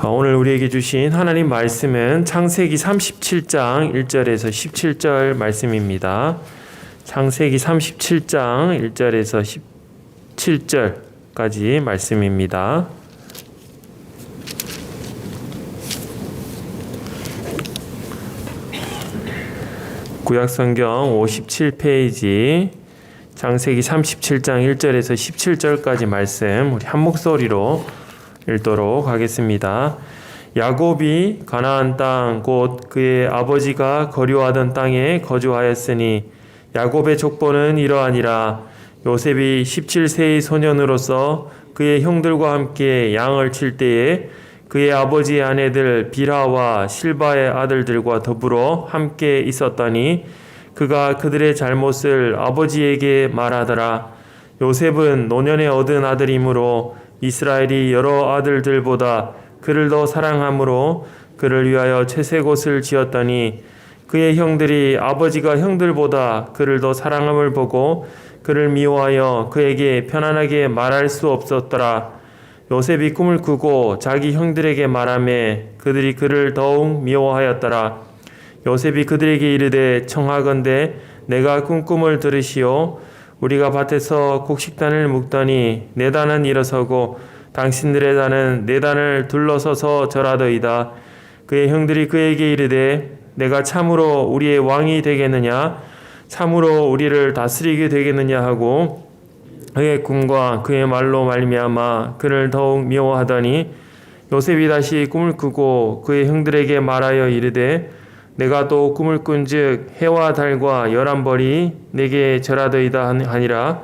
오늘 우리에게 주신 하나님 말씀은 창세기 37장 1절에서 17절 말씀입니다. 창세기 37장 1절에서 17절까지 말씀입니다. 구약성경 57페이지 창세기 37장 1절에서 17절까지 말씀 우리 한 목소리로 읽도록 하겠습니다. 야곱이 가나안 땅 곧 그의 아버지가 거류하던 땅에 거주하였으니 야곱의 족보는 이러하니라. 요셉이 17세의 소년으로서 그의 형들과 함께 양을 칠 때에 그의 아버지의 아내들 빌하와 실바의 아들들과 더불어 함께 있었더니 그가 그들의 잘못을 아버지에게 말하더라. 요셉은 노년에 얻은 아들이므로 이스라엘이 여러 아들들보다 그를 더 사랑하므로 그를 위하여 채색옷을 지었더니 그의 형들이 아버지가 형들보다 그를 더 사랑함을 보고 그를 미워하여 그에게 편안하게 말할 수 없었더라. 요셉이 꿈을 꾸고 자기 형들에게 말하매 그들이 그를 더욱 미워하였더라. 요셉이 그들에게 이르되 청하건대 내가 꾼 꿈을 들으시오. 우리가 밭에서 곡식단을 묶더니 네 단은 일어서고 당신들의 단은 네 단을 둘러서서 절하더이다. 그의 형들이 그에게 이르되 내가 참으로 우리의 왕이 되겠느냐 참으로 우리를 다스리게 되겠느냐 하고 그의 꿈과 그의 말로 말미암아 그를 더욱 미워하더니 요셉이 다시 꿈을 꾸고 그의 형들에게 말하여 이르되 내가 또 꿈을 꾼즉 해와 달과 11벌이 내게 절하더이다 하니라.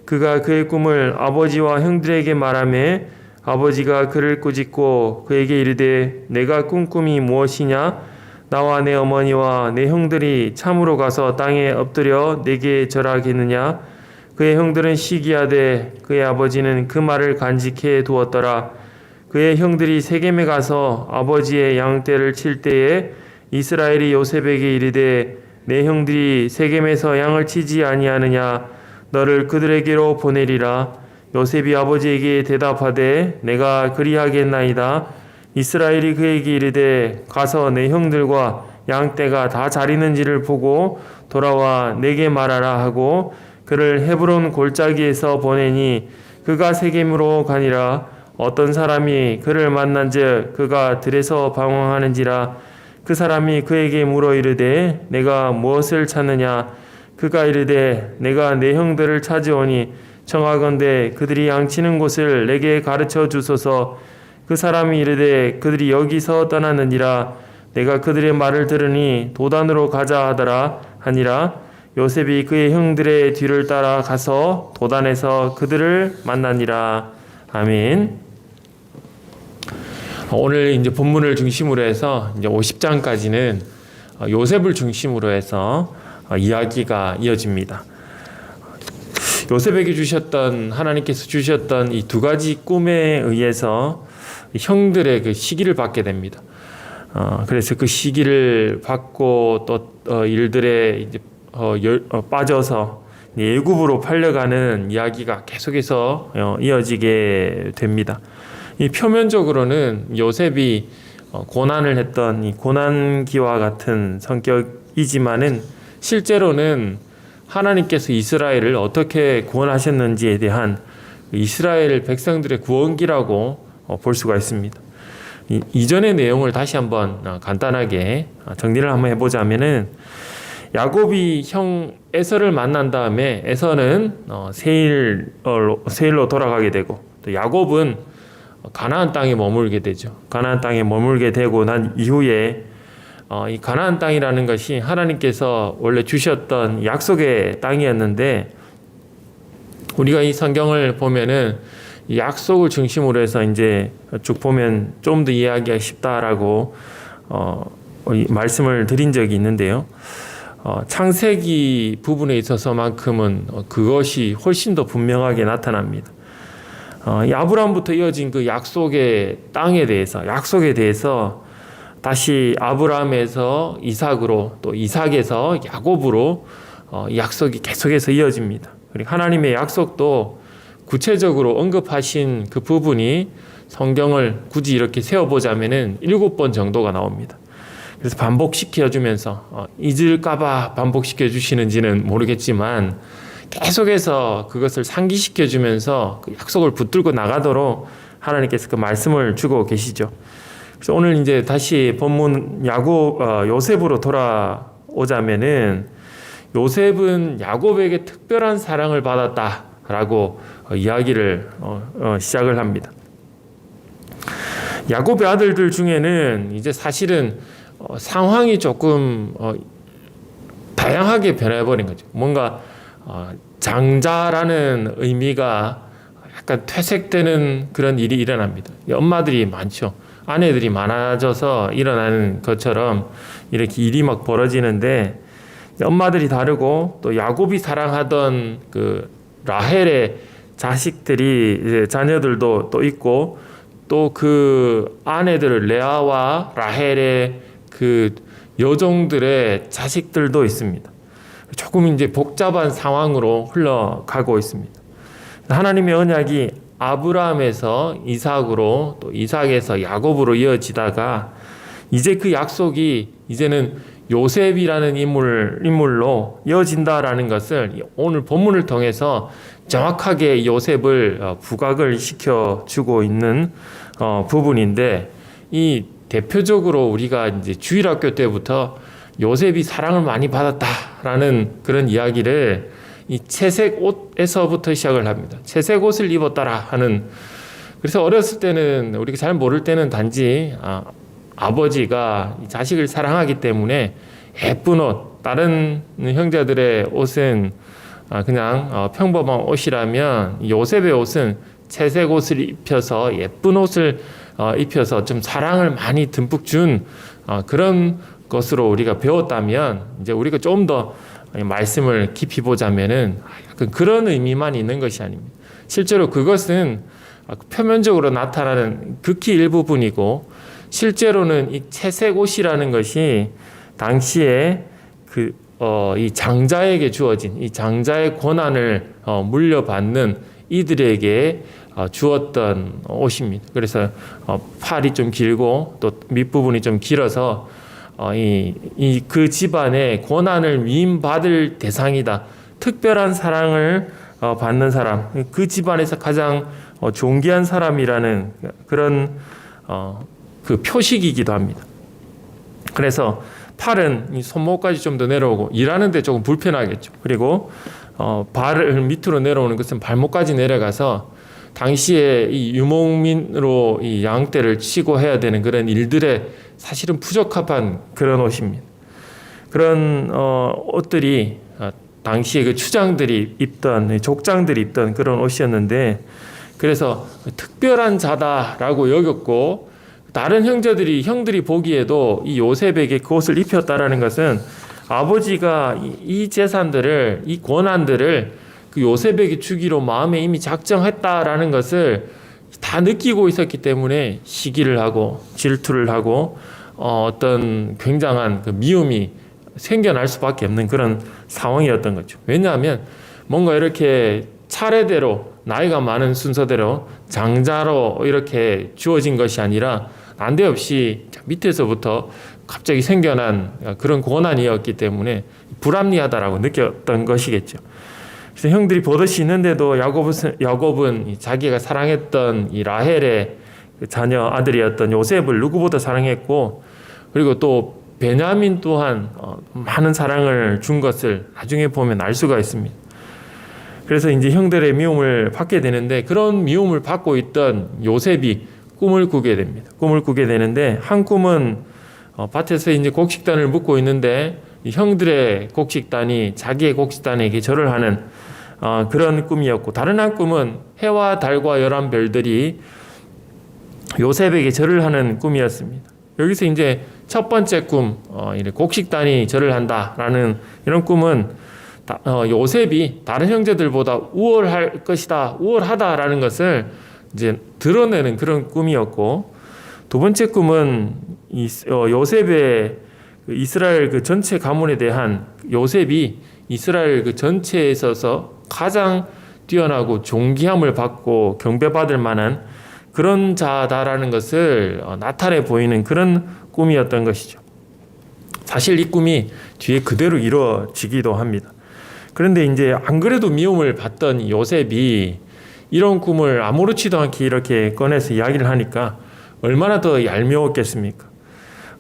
그가 그의 꿈을 아버지와 형들에게 말하매 아버지가 그를 꾸짖고 그에게 이르되 내가 꾼 꿈이 무엇이냐 나와 내 어머니와 내 형들이 참으로 가서 땅에 엎드려 내게 절하겠느냐. 그의 형들은 시기하되 그의 아버지는 그 말을 간직해 두었더라. 그의 형들이 세겜에 가서 아버지의 양떼를 칠 때에 이스라엘이 요셉에게 이르되 내 형들이 세겜에서 양을 치지 아니하느냐 너를 그들에게로 보내리라. 요셉이 아버지에게 대답하되 내가 그리하겠나이다. 이스라엘이 그에게 이르되 가서 내 형들과 양떼가 다 잘 있는지를 보고 돌아와 내게 말하라 하고 그를 헤브론 골짜기에서 보내니 그가 세겜으로 가니라. 어떤 사람이 그를 만난즉 그가 들에서 방황하는지라. 그 사람이 그에게 물어 이르되 내가 무엇을 찾느냐. 그가 이르되 내가 내 형들을 찾으오니 청하건대 그들이 양치는 곳을 내게 가르쳐 주소서. 그 사람이 이르되 그들이 여기서 떠났느니라. 내가 그들의 말을 들으니 도단으로 가자 하더라 하니라. 요셉이 그의 형들의 뒤를 따라 가서 도단에서 그들을 만나니라. 아멘. 오늘 이제 본문을 중심으로 해서 이제 50장까지는 요셉을 중심으로 해서 이야기가 이어집니다. 요셉에게 하나님께서 주셨던 이 두 가지 꿈에 의해서 형들의 그 시기를 받게 됩니다. 그래서 그 시기를 받고 또 일들에 이제 빠져서 애굽으로 팔려가는 이야기가 계속해서 이어지게 됩니다. 이 표면적으로는 요셉이 고난을 했던 이 고난기와 같은 성격이지만은 실제로는 하나님께서 이스라엘을 어떻게 구원하셨는지에 대한 이스라엘 백성들의 구원기라고 볼 수가 있습니다. 이전의 내용을 다시 한번 간단하게 정리를 한번 해보자면은 야곱이 형 에서를 만난 다음에 에서는 세일로 돌아가게 되고 또 야곱은 가나안 땅에 머물게 되죠. 가나안 땅에 머물게 되고 난 이후에 이 가나안 땅이라는 것이 하나님께서 원래 주셨던 약속의 땅이었는데 우리가 이 성경을 보면은 이 약속을 중심으로 해서 이제 쭉 보면 좀 더 이해하기가 쉽다라고 말씀을 드린 적이 있는데요. 창세기 부분에 있어서만큼은 그것이 훨씬 더 분명하게 나타납니다. 이 아브라함부터 이어진 그 약속의 땅에 대해서 약속에 대해서 다시 아브라함에서 이삭으로 또 이삭에서 야곱으로 약속이 계속해서 이어집니다. 그리고 하나님의 약속도 구체적으로 언급하신 그 부분이 성경을 굳이 이렇게 세워보자면은 7번 정도가 나옵니다. 그래서 반복시켜주면서 잊을까봐 반복시켜 주시는지는 모르겠지만 계속해서 그것을 상기시켜주면서 그 약속을 붙들고 나가도록 하나님께서 그 말씀을 주고 계시죠. 그래서 오늘 이제 다시 본문 요셉으로 돌아오자면은 요셉은 야곱에게 특별한 사랑을 받았다라고 이야기를 시작을 합니다. 야곱의 아들들 중에는 이제 사실은 상황이 조금 다양하게 변해버린 거죠. 뭔가 장자라는 의미가 약간 퇴색되는 그런 일이 일어납니다. 엄마들이 많죠. 아내들이 많아져서 일어나는 것처럼 이렇게 일이 막 벌어지는데 엄마들이 다르고 또 야곱이 사랑하던 그 라헬의 자식들이 이제 자녀들도 또 있고 또 그 아내들 레아와 라헬의 그 여종들의 자식들도 있습니다. 조금 이제 복잡한 상황으로 흘러가고 있습니다. 하나님의 언약이 아브라함에서 이삭으로 또 이삭에서 야곱으로 이어지다가 이제 그 약속이 이제는 요셉이라는 인물로 이어진다라는 것을 오늘 본문을 통해서 정확하게 요셉을 부각을 시켜주고 있는 부분인데, 이 대표적으로 우리가 이제 주일학교 때부터 요셉이 사랑을 많이 받았다라는 그런 이야기를 이 채색 옷에서부터 시작을 합니다. 채색 옷을 입었다라 하는. 그래서 어렸을 때는 우리가 잘 모를 때는 단지 아버지가 자식을 사랑하기 때문에 예쁜 옷, 다른 형제들의 옷은 그냥 평범한 옷이라면 요셉의 옷은 채색 옷을 입혀서 예쁜 옷을 입혀서 좀 사랑을 많이 듬뿍 준 그런 것으로 우리가 배웠다면, 이제 우리가 좀 더 말씀을 깊이 보자면은 약간 그런 의미만 있는 것이 아닙니다. 실제로 그것은 표면적으로 나타나는 극히 일부분이고, 실제로는 이 채색 옷이라는 것이 당시에 이 장자에게 주어진 이 장자의 권한을 물려받는 이들에게 주었던 옷입니다. 그래서 팔이 좀 길고 또 밑부분이 좀 길어서 그 집안의 권한을 위임받을 대상이다. 특별한 사랑을 받는 사람, 그 집안에서 가장 존귀한 사람이라는 그런 그 표식이기도 합니다. 그래서 팔은 이 손목까지 좀 더 내려오고 일하는데 조금 불편하겠죠. 그리고 발을 밑으로 내려오는 것은 발목까지 내려가서 당시에 이 유목민으로 이 양떼를 치고 해야 되는 그런 일들에 사실은 부적합한 그런 옷입니다. 그런 옷들이 당시에 그 추장들이 입던, 족장들이 입던 그런 옷이었는데, 그래서 특별한 자다라고 여겼고, 다른 형들이 보기에도 이 요셉에게 그 옷을 입혔다라는 것은 아버지가 이 재산들을, 이 권한들을 그 요셉에게 주기로 마음에 이미 작정했다라는 것을 다 느끼고 있었기 때문에 시기를 하고 질투를 하고 어떤 굉장한 그 미움이 생겨날 수밖에 없는 그런 상황이었던 거죠. 왜냐하면 뭔가 이렇게 차례대로 나이가 많은 순서대로 장자로 이렇게 주어진 것이 아니라 난데없이 밑에서부터 갑자기 생겨난 그런 권한이었기 때문에 불합리하다라고 느꼈던 것이겠죠. 그래서 형들이 버릇이 있는데도 야곱은 자기가 사랑했던 이 라헬의 자녀 아들이었던 요셉을 누구보다 사랑했고, 그리고 또 베냐민 또한 많은 사랑을 준 것을 나중에 보면 알 수가 있습니다. 그래서 이제 형들의 미움을 받게 되는데, 그런 미움을 받고 있던 요셉이 꿈을 꾸게 됩니다. 꿈을 꾸게 되는데, 한 꿈은 밭에서 이제 곡식단을 묶고 있는데 형들의 곡식단이 자기의 곡식단에게 절을 하는 그런 꿈이었고, 다른 한 꿈은 해와 달과 11별들이 요셉에게 절을 하는 꿈이었습니다. 여기서 이제 첫 번째 꿈, 곡식단이 절을 한다라는 이런 꿈은 요셉이 다른 형제들보다 우월할 것이다, 우월하다라는 것을 이제 드러내는 그런 꿈이었고, 두 번째 꿈은 요셉의 이스라엘 그 전체 가문에 대한, 요셉이 이스라엘 그 전체에 있어서 가장 뛰어나고 존귀함을 받고 경배받을 만한 그런 자다라는 것을 나타내 보이는 그런 꿈이었던 것이죠. 사실 이 꿈이 뒤에 그대로 이루어지기도 합니다. 그런데 이제 안 그래도 미움을 받던 요셉이 이런 꿈을 아무렇지도 않게 이렇게 꺼내서 이야기를 하니까 얼마나 더 얄미웠겠습니까?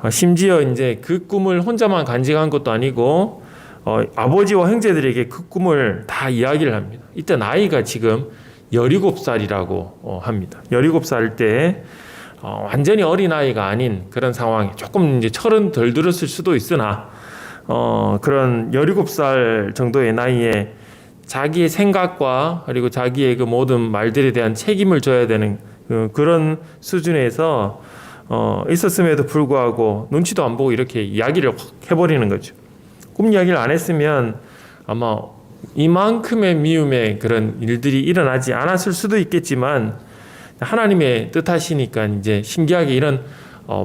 심지어 이제 그 꿈을 혼자만 간직한 것도 아니고 아버지와 형제들에게 그 꿈을 다 이야기를 합니다. 이때 나이가 지금 17살이라고 합니다. 17살 때 완전히 어린아이가 아닌 그런 상황에 조금 이제 철은 덜 들었을 수도 있으나 그런 17살 정도의 나이에 자기의 생각과 그리고 자기의 그 모든 말들에 대한 책임을 져야 되는 그런 수준에서 있었음에도 불구하고 눈치도 안 보고 이렇게 이야기를 확 해버리는 거죠. 꿈 이야기를 안 했으면 아마 이만큼의 미움의 그런 일들이 일어나지 않았을 수도 있겠지만 하나님의 뜻하시니까 이제 신기하게 이런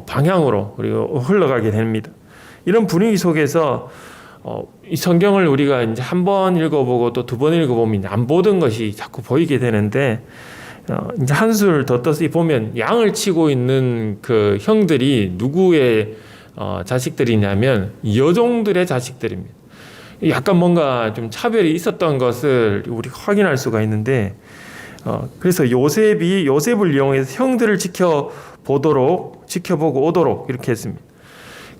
방향으로 그리고 흘러가게 됩니다. 이런 분위기 속에서 이 성경을 우리가 이제 한 번 읽어보고 또 두 번 읽어보면 안 보던 것이 자꾸 보이게 되는데 이제 한술 더 떠서 보면 양을 치고 있는 그 형들이 누구의 자식들이냐면 여종들의 자식들입니다. 약간 뭔가 좀 차별이 있었던 것을 우리가 확인할 수가 있는데 그래서 요셉을 이용해서 형들을 지켜보고 오도록 이렇게 했습니다.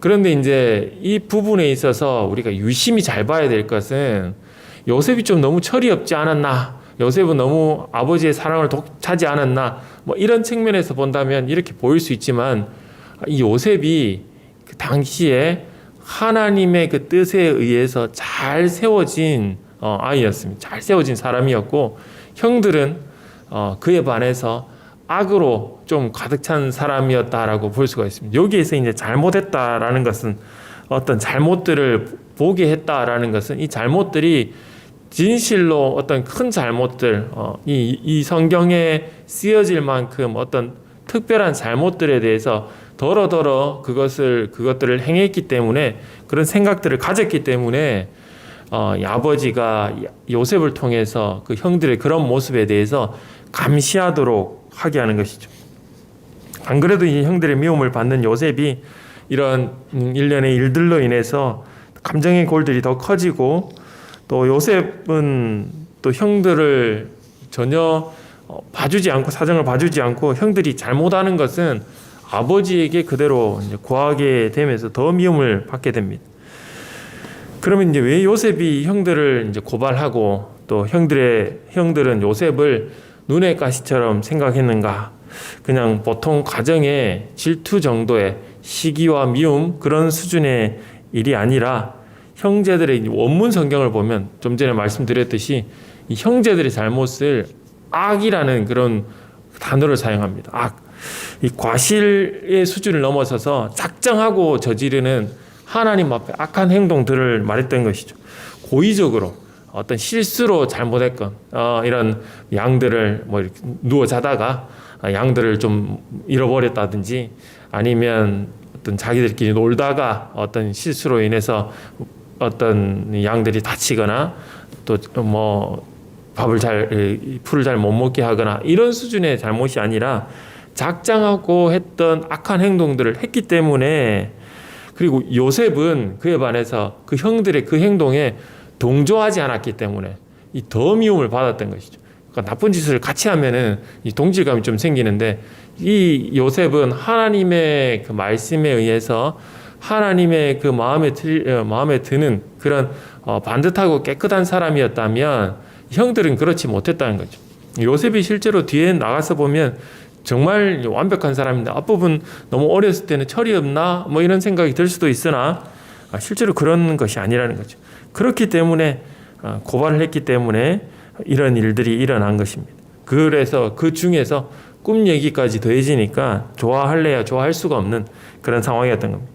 그런데 이제 이 부분에 있어서 우리가 유심히 잘 봐야 될 것은 요셉이 좀 너무 철이 없지 않았나, 요셉은 너무 아버지의 사랑을 독차지 않았나, 뭐 이런 측면에서 본다면 이렇게 보일 수 있지만 이 요셉이 그 당시에 하나님의 그 뜻에 의해서 잘 세워진 아이였습니다. 잘 세워진 사람이었고 형들은 그에 반해서 악으로 좀 가득 찬 사람이었다라고 볼 수가 있습니다. 여기에서 이제 잘못했다라는 것은 어떤 잘못들을 보게 했다라는 것은 이 잘못들이 진실로 어떤 큰 잘못들, 이 성경에 쓰여질 만큼 어떤 특별한 잘못들에 대해서 더러더러 그것들을 행했기 때문에 그런 생각들을 가졌기 때문에 아버지가 요셉을 통해서 그 형들의 그런 모습에 대해서 감시하도록 하게 하는 것이죠. 안 그래도 이 형들의 미움을 받는 요셉이 이런 일련의 일들로 인해서 감정의 골들이 더 커지고 또 요셉은 또 형들을 전혀 봐주지 않고 사정을 봐주지 않고 형들이 잘못하는 것은 아버지에게 그대로 이제 구하게 되면서 더 미움을 받게 됩니다. 그러면 이제 왜 요셉이 형들을 이제 고발하고 또 형들은 요셉을 눈의 가시처럼 생각했는가? 그냥 보통 가정의 질투 정도의 시기와 미움 그런 수준의 일이 아니라 형제들의 원문 성경을 보면 좀 전에 말씀드렸듯이 이 형제들의 잘못을 악이라는 그런 단어를 사용합니다. 악. 이 과실의 수준을 넘어서서 작정하고 저지르는 하나님 앞에 악한 행동들을 말했던 것이죠. 고의적으로 어떤 실수로 잘못했건 이런 양들을 뭐 이렇게 누워 자다가 양들을 좀 잃어버렸다든지 아니면 어떤 자기들끼리 놀다가 어떤 실수로 인해서 어떤 양들이 다치거나 또 뭐 풀을 잘 못 먹게 하거나 이런 수준의 잘못이 아니라 작정하고 했던 악한 행동들을 했기 때문에 그리고 요셉은 그에 반해서 그 형들의 그 행동에 동조하지 않았기 때문에 이 더 미움을 받았던 것이죠. 그러니까 나쁜 짓을 같이 하면은 이 동질감이 좀 생기는데 이 요셉은 하나님의 그 말씀에 의해서 하나님의 그 마음에 드는 그런 반듯하고 깨끗한 사람이었다면 형들은 그렇지 못했다는 거죠. 요셉이 실제로 뒤에 나가서 보면 정말 완벽한 사람인데 앞부분 너무 어렸을 때는 철이 없나 뭐 이런 생각이 들 수도 있으나 실제로 그런 것이 아니라는 거죠. 그렇기 때문에 고발을 했기 때문에 이런 일들이 일어난 것입니다. 그래서 그 중에서 꿈 얘기까지 더해지니까 좋아할래야 좋아할 수가 없는 그런 상황이었던 겁니다.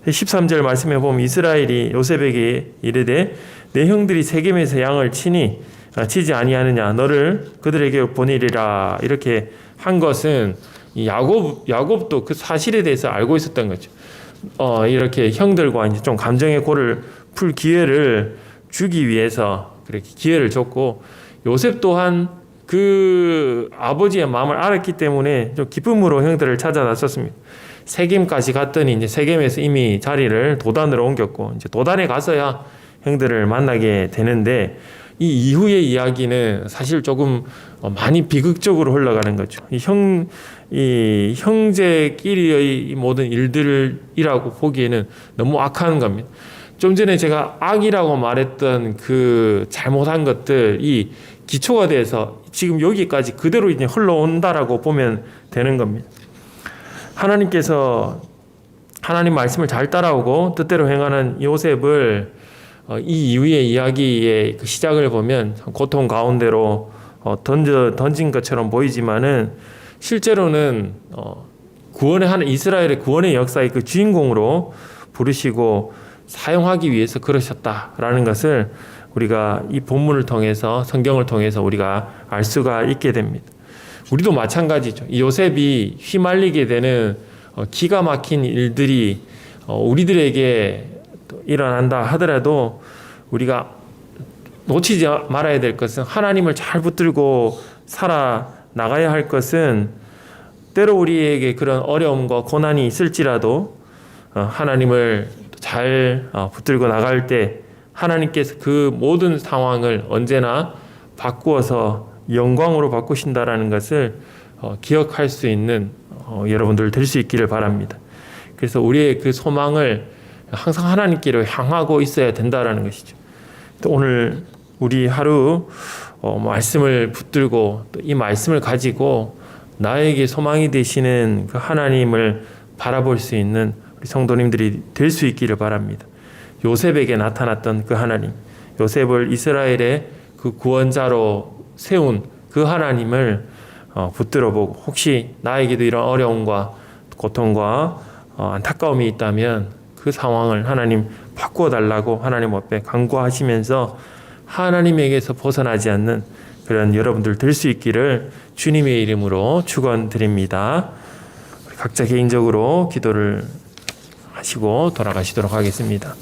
13절 말씀해 보면 이스라엘이 요셉에게 이르되 내 형들이 세겜에서 양을 치지 아니하느냐 너를 그들에게 보내리라 이렇게 한 것은 야곱도 그 사실에 대해서 알고 있었던 거죠. 이렇게 형들과 이제 좀 감정의 골을 풀 기회를 주기 위해서 그렇게 기회를 줬고 요셉 또한 그 아버지의 마음을 알았기 때문에 좀 기쁨으로 형들을 찾아 나섰습니다. 세겜까지 갔더니 이제 세겜에서 이미 자리를 도단으로 옮겼고 이제 도단에 가서야 형들을 만나게 되는데 이 이후의 이야기는 사실 조금 많이 비극적으로 흘러가는 거죠. 이 형제끼리의 이 모든 일들이라고 보기에는 너무 악한 겁니다. 좀 전에 제가 악이라고 말했던 그 잘못한 것들이 기초가 돼서 지금 여기까지 그대로 이제 흘러온다라고 보면 되는 겁니다. 하나님께서 하나님 말씀을 잘 따라오고 뜻대로 행하는 요셉을 이 이후의 이야기의 그 시작을 보면 고통 가운데로 던진 것처럼 보이지만은 실제로는 구원의 하는 이스라엘의 구원의 역사의 그 주인공으로 부르시고 사용하기 위해서 그러셨다라는 것을 우리가 이 본문을 통해서 성경을 통해서 우리가 알 수가 있게 됩니다. 우리도 마찬가지죠. 이 요셉이 휘말리게 되는 기가 막힌 일들이 우리들에게 일어난다 하더라도 우리가 놓치지 말아야 될 것은 하나님을 잘 붙들고 살아나가야 할 것은 때로 우리에게 그런 어려움과 고난이 있을지라도 하나님을 잘 붙들고 나갈 때 하나님께서 그 모든 상황을 언제나 바꾸어서 영광으로 바꾸신다라는 것을 기억할 수 있는 여러분들 될 수 있기를 바랍니다. 그래서 우리의 그 소망을 항상 하나님께로 향하고 있어야 된다라는 것이죠. 또 오늘 우리 하루 말씀을 붙들고 또 이 말씀을 가지고 나에게 소망이 되시는 그 하나님을 바라볼 수 있는 우리 성도님들이 될 수 있기를 바랍니다. 요셉에게 나타났던 그 하나님, 요셉을 이스라엘의 그 구원자로 세운 그 하나님을 붙들어보고 혹시 나에게도 이런 어려움과 고통과 안타까움이 있다면 그 상황을 하나님 바꾸어 달라고 하나님 앞에 간구하시면서 하나님에게서 벗어나지 않는 그런 여러분들 될 수 있기를 주님의 이름으로 축원드립니다. 각자 개인적으로 기도를 하시고 돌아가시도록 하겠습니다.